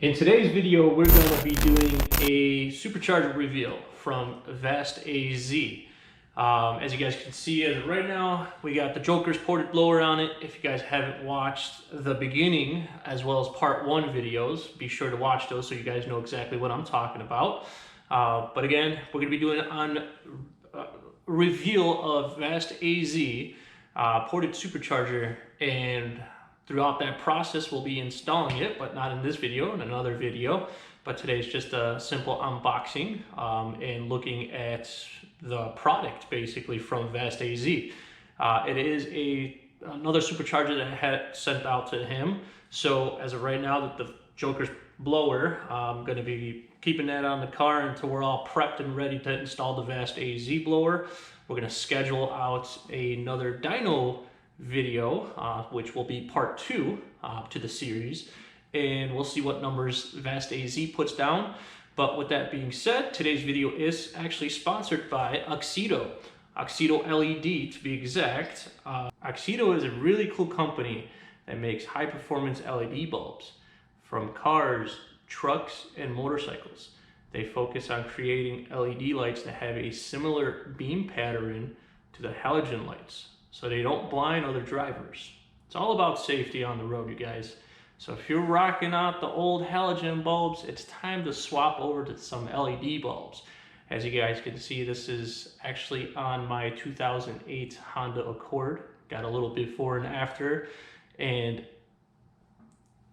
In today's video, we're going to be doing a supercharger reveal from Vast AZ. As you guys can see, as of right now, we got the Joker's ported blower on it. If you guys haven't watched the beginning as well as part 1 videos, be sure to watch those so you guys know exactly what I'm talking about. But again, we're going to be doing it on reveal of Vast AZ ported supercharger, and throughout that process, we'll be installing it, but not in this video, in another video. But today's just a simple unboxing and looking at the product, basically, from Vast AZ. It is another supercharger that I had sent out to him. So as of right now, that the Joker's blower, I'm going to be keeping that on the car until we're all prepped and ready to install the Vast AZ blower. We're going to schedule out another dyno video, which will be part 2 to the series, and we'll see what numbers Vast AZ puts down. But with that being said, today's video is actually sponsored by Oxido LED, to be exact. Oxido is a really cool company that makes high performance LED bulbs from cars, trucks, and motorcycles. They focus on creating LED lights that have a similar beam pattern to the halogen lights, so they don't blind other drivers. It's all about safety on the road, you guys. So if you're rocking out the old halogen bulbs, it's time to swap over to some LED bulbs. As you guys can see, this is actually on my 2008 Honda Accord. Got a little before and after, and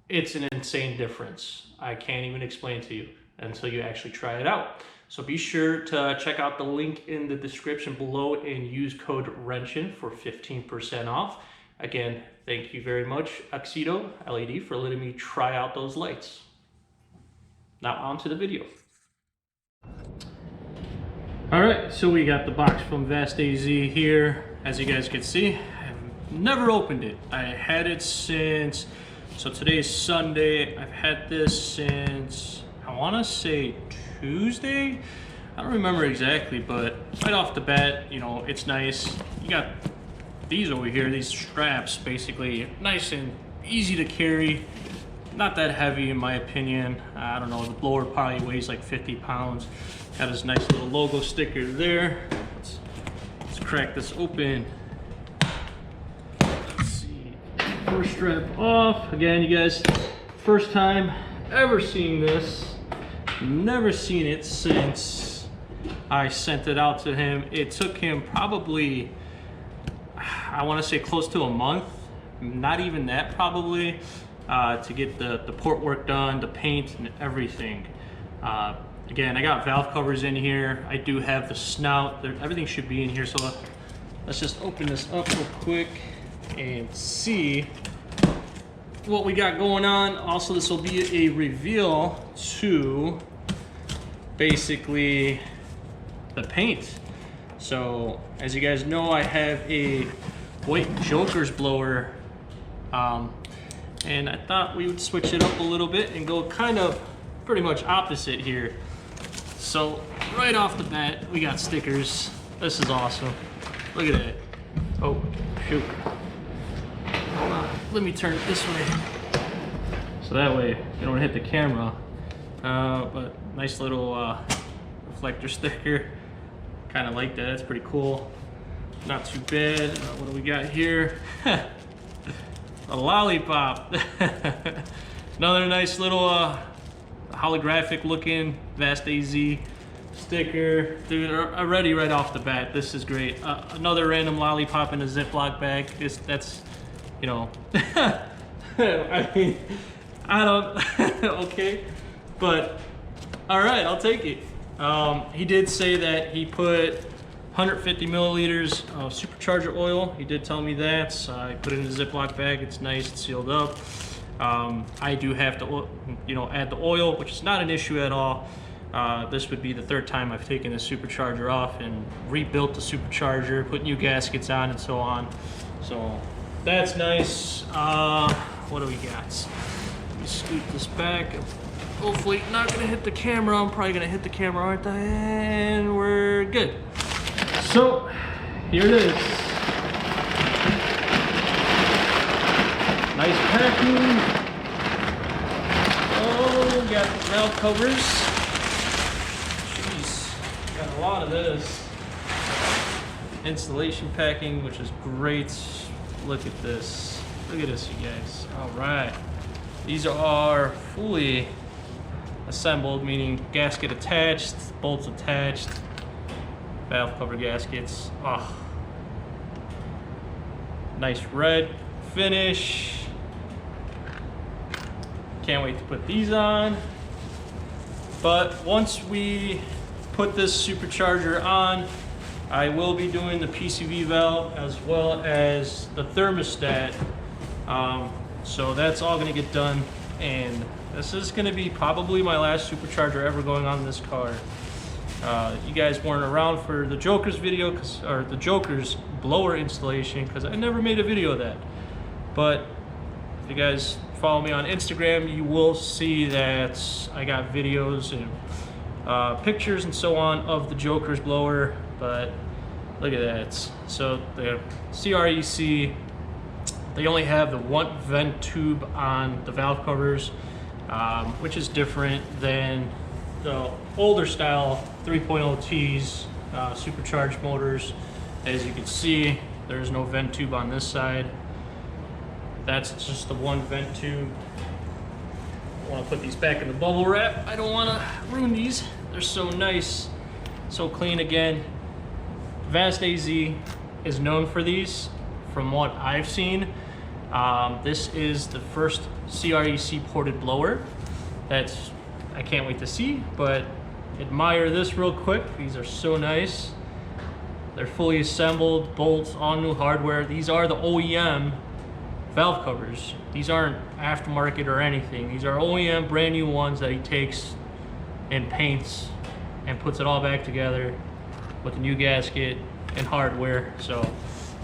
it's an insane difference. I can't even explain to you until you actually try it out. So be sure to check out the link in the description below and use code WRENCHIN for 15% off. Again, thank you very much, Oxido LED, for letting me try out those lights. Now on to the video. All right, so we got the box from Vast AZ here. As you guys can see, I've never opened it. I had it since, so today's Sunday. I've had this since, I want to say Tuesday. I don't remember exactly, but right off the bat, you know, it's nice. You got these over here, these straps, basically nice and easy to carry. Not that heavy in my opinion. I don't know, the blower probably weighs like 50 pounds. Got this nice little logo sticker there. Let's crack this open. Let's see, first strap off. Again, you guys, first time ever seeing this. Never seen it since I sent it out to him. It took him probably, I want to say close to a month, not even that probably, to get the port work done, the paint and everything. Again, I got valve covers in here. I do have the snout. Everything should be in here. So let's just open this up real quick and see what we got going on. Also, this will be a reveal to basically the paint. So as you guys know, I have a white Joker's blower, and I thought we would switch it up a little bit and go kind of pretty much opposite here. So right off the bat, we got stickers. This is awesome. Look at that. Oh shoot, hold on, let me turn it this way so that way you don't hit the camera. But nice little reflector sticker. Kind of like that. It's pretty cool. Not too bad. What do we got here? A lollipop. Another nice little holographic looking Vast AZ sticker. Dude, already right off the bat, this is great. Another random lollipop in a Ziploc bag. That's, you know, I mean, I don't, okay. But all right, I'll take it. He did say that he put 150 milliliters of supercharger oil. He did tell me that. So I put it in a Ziploc bag. It's nice, it's sealed up. I do have to, you know, add the oil, which is not an issue at all. This would be the 3rd time I've taken the supercharger off and rebuilt the supercharger, put new gaskets on and so on. So that's nice. What do we got? Let me scoot this back. Hopefully not gonna hit the camera. I'm probably gonna hit the camera, aren't I? And we're good. So here it is. Nice packing. Oh got the valve covers. Jeez, got a lot of this. Installation packing, which is great. Look at this. Look at this, you guys. All right. These are fully assembled, meaning gasket attached, bolts attached, valve cover gaskets. Oh, nice red finish. Can't wait to put these on. But once we put this supercharger on, I will be doing the PCV valve as well as the thermostat. So that's all gonna get done, and this is gonna be probably my last supercharger ever going on this car. You guys weren't around for the Joker's video, or the Joker's blower installation, because I never made a video of that. But if you guys follow me on Instagram, you will see that I got videos and pictures and so on of the Joker's blower. But look at that. So the CREC, they only have the one vent tube on the valve covers, which is different than the older style 3.0 T's, supercharged motors. As you can see, there's no vent tube on this side. That's just the one vent tube. I want to put these back in the bubble wrap. I don't want to ruin these. They're so nice, so clean. Again, Vast AZ is known for these from what I've seen. This is the first CREC ported blower that I can't wait to see, but admire this real quick. These are so nice. They're fully assembled, bolts, all new hardware. These are the OEM valve covers. These aren't aftermarket or anything. These are OEM brand new ones that he takes and paints and puts it all back together with a new gasket and hardware. So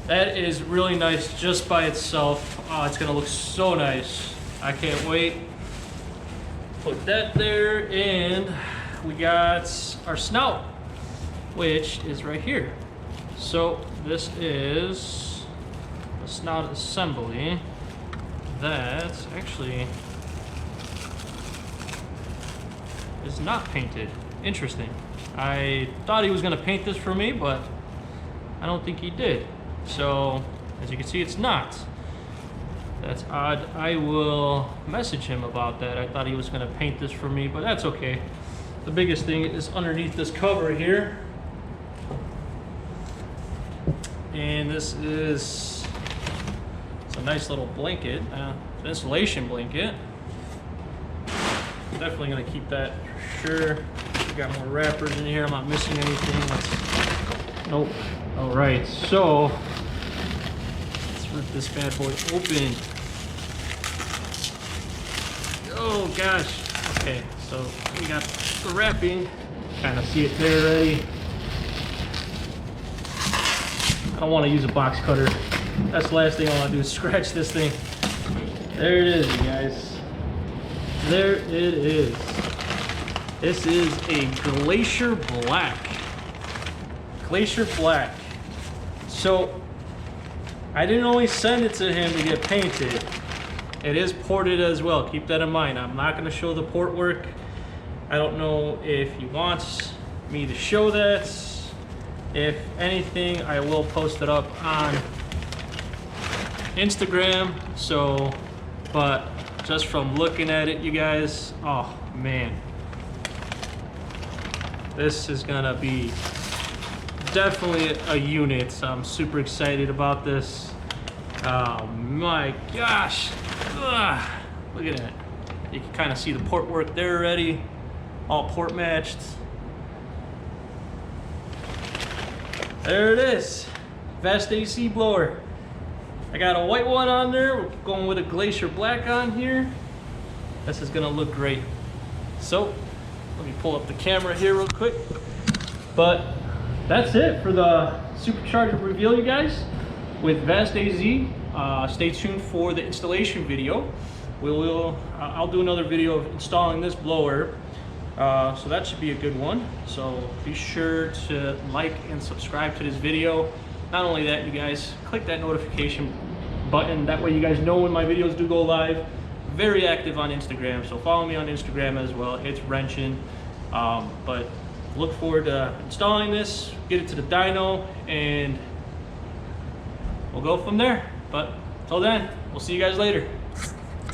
that is really nice just by itself. Oh, it's gonna look so nice. I can't wait. Put that there, and we got our snout, which is right here. So this is a snout assembly that actually is not painted. Interesting. I thought he was gonna paint this for me, but I don't think he did. So as you can see, it's not. That's odd. I will message him about that. I thought he was gonna paint this for me, but that's okay. The biggest thing is underneath this cover here. And this is, it's a nice little blanket, an insulation blanket. Definitely gonna keep that for sure. We got more wrappers in here. I'm not missing anything. Nope. All right, so let's rip this bad boy open. Oh gosh. Okay, so we got the wrapping. Kind of see it there already. I don't want to use a box cutter. That's the last thing I want to do is scratch this thing. There it is, you guys. There it is. This is a Glacier Black. Glacier Black. So I didn't only send it to him to get painted. It is ported as well. Keep that in mind. I'm not going to show the port work. I don't know if he wants me to show that. If anything, I will post it up on Instagram. So, but just from looking at it, you guys, oh man, this is gonna be definitely a unit. So I'm super excited about this. Oh my gosh. Ugh. Look at that. You can kind of see the port work there already. All port matched. There it is. Vast AC blower. I got a white one on there. We're going with a Glacier Black on here. This is gonna look great. So let me pull up the camera here real quick. But that's it for the Supercharger reveal, you guys, with Vast AZ. Stay tuned for the installation video. I'll do another video of installing this blower. So that should be a good one. So be sure to like and subscribe to this video. Not only that, you guys, click that notification button. That way you guys know when my videos do go live. very active on Instagram, so follow me on Instagram as well. It's wrenching. But look forward to installing this, get it to the dyno, and we'll go from there. But until then, we'll see you guys later.